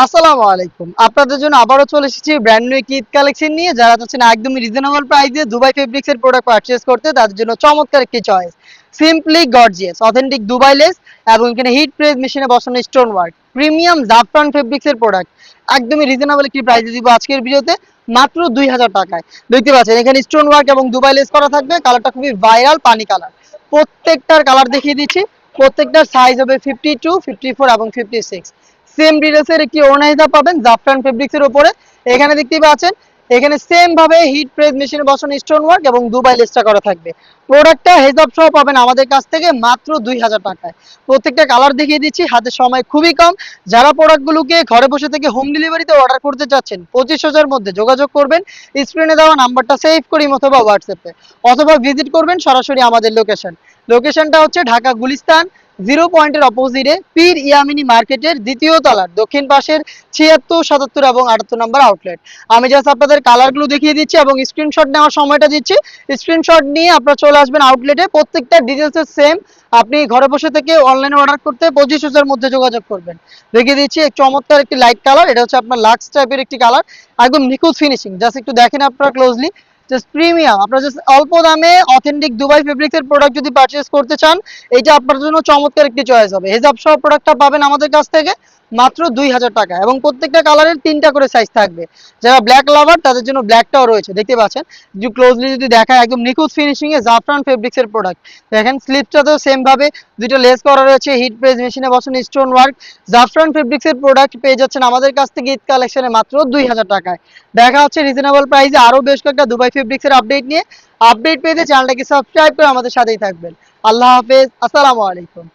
আসসালামু আলাইকুম। আপনাদের জন্য আবারও চলে এসেছি ব্র্যান্ড নিউ একটি ঈদ কালেকশন নিয়ে। যারা চাচ্ছেন একদমই রিজনেবল প্রাইসে দুবাই ফেব্রিক্স এর প্রোডাক্ট পারচেজ করতে, তাদের জন্য চমৎকার একটি choice. Simply gorgeous, authentic Dubai less এবং এখানে হিট প্রেস মেশিনে বসানো স্টোন ওয়ার্ক, প্রিমিয়াম জাফরান ফেব্রিক্স এর প্রোডাক্ট একদমই রিজনেবল একটি প্রাইসে দিব আজকের ভিডিওতে, মাত্র 2000 টাকায়। দেখতে পাচ্ছেন এখানে স্টোন ওয়ার্ক এবং দুবাই লেস করা থাকবে। কালারটা খুবই ভাইরাল পানি কালার। প্রত্যেকটার কালার দেখিয়ে দিচ্ছি। প্রত্যেকটার সাইজ হবে 52, 54 এবং 56। সেম ডিটেলসের একটি ওড়না হিসাব পাবেন জাফরান ফেব্রিক্স এর উপরে। এখানে দেখতেই পাচ্ছেন, এখানে সেম ভাবে হিট প্রেস মেশিনে বসানো স্টোন ওয়ার্ক এবং দুবাই লেসটা করা থাকবে। প্রোডাক্টটা হেজাব সহ পাবেন আমাদের কাছ থেকে মাত্র 2000 টাকায়। প্রত্যেকটা কালার দেখিয়ে দিচ্ছি, হাতে সময় খুবই কম। যারা প্রোডাক্টগুলোকে ঘরে বসে থেকে হোম ডেলিভারিতে অর্ডার করতে চাচ্ছেন 25,000 মধ্যে যোগাযোগ করবেন স্ক্রিনে দেওয়া নাম্বারটা সেভ করি অথবা হোয়াটসঅ্যাপে, অথবা ভিজিট করবেন সরাসরি আমাদের লোকেশনটা হচ্ছে ঢাকা গুলিস্তান 0 পয়েন্টের অপোজিটে পীর ইয়ামিনী মার্কেটের দ্বিতীয় তলার দক্ষিণ পাশের 76, 77 এবং 78 নম্বর আউটলেট। আমি জাস্ট আপনাদের কালারগুলো দেখিয়ে দিচ্ছি এবং স্ক্রিনশট নেওয়ার সময়টা দিচ্ছি। স্ক্রিনশট নিয়ে আপনারা চলে আসবেন আউটলেটে। প্রত্যেকটা ডিটেলস সেম। আপনি ঘরে বসে থেকে অনলাইনে অর্ডার করতে 25,000 মধ্যে যোগাযোগ করবেন। দেখিয়ে দিচ্ছি এক চমৎকার একটি লাইট কালার, এটা হচ্ছে আপনার লাক্স টাইপের একটি কালার, একদম নিখুঁত ফিনিশিং। জাস্ট একটু দেখেন আপনারা ক্লোজলি, জাস্ট প্রিমিয়াম। আপনারা জাস্ট অল্প দামে অথেন্টিক দুবাই ফেব্রিক্স এর প্রোডাক্ট যদি পারচেজ করতে চান, এটা আপনার জন্য চমৎকার একটি চয়েস হবে। হেজাব সহ প্রোডাক্টটা পাবেন আমাদের কাছ থেকে মাত্র 2000 টাকা এবং প্রত্যেকটা কালারের 3টা করে সাইজ থাকবে। যারা ব্ল্যাক লাভার তাদের জন্য ব্ল্যাকটাও রয়েছে, দেখতে পাচ্ছেন। যদি ক্লোজলি যদি দেখায়, একদম নিখুঁত ফিনিশিং এ জাফরান ফেব্রিক্স এর প্রোডাক্ট। দেখেন স্লিপসটাতেও সেম ভাবে দুটো লেস করা রয়েছে, হিট প্রেস মেশিনে বসানো স্টোন ওয়ার্ক। জাফরান ফেব্রিক্স এর প্রোডাক্ট পেয়ে যাচ্ছেন আমাদের কাছ থেকে ঈদ কালেকশনে মাত্র 2000 টাকায়। দেখা হচ্ছে রিজনেবল প্রাইসে আরো বেশ কয়েকটা দুবাই ফেব্রিক্স এর আপডেট নিয়ে। আপডেট পেতে চ্যানেলটাকে সাবস্ক্রাইব করে আমাদের সাথেই থাকবেন। আল্লাহ হাফেজ, আসসালামু আলাইকুম।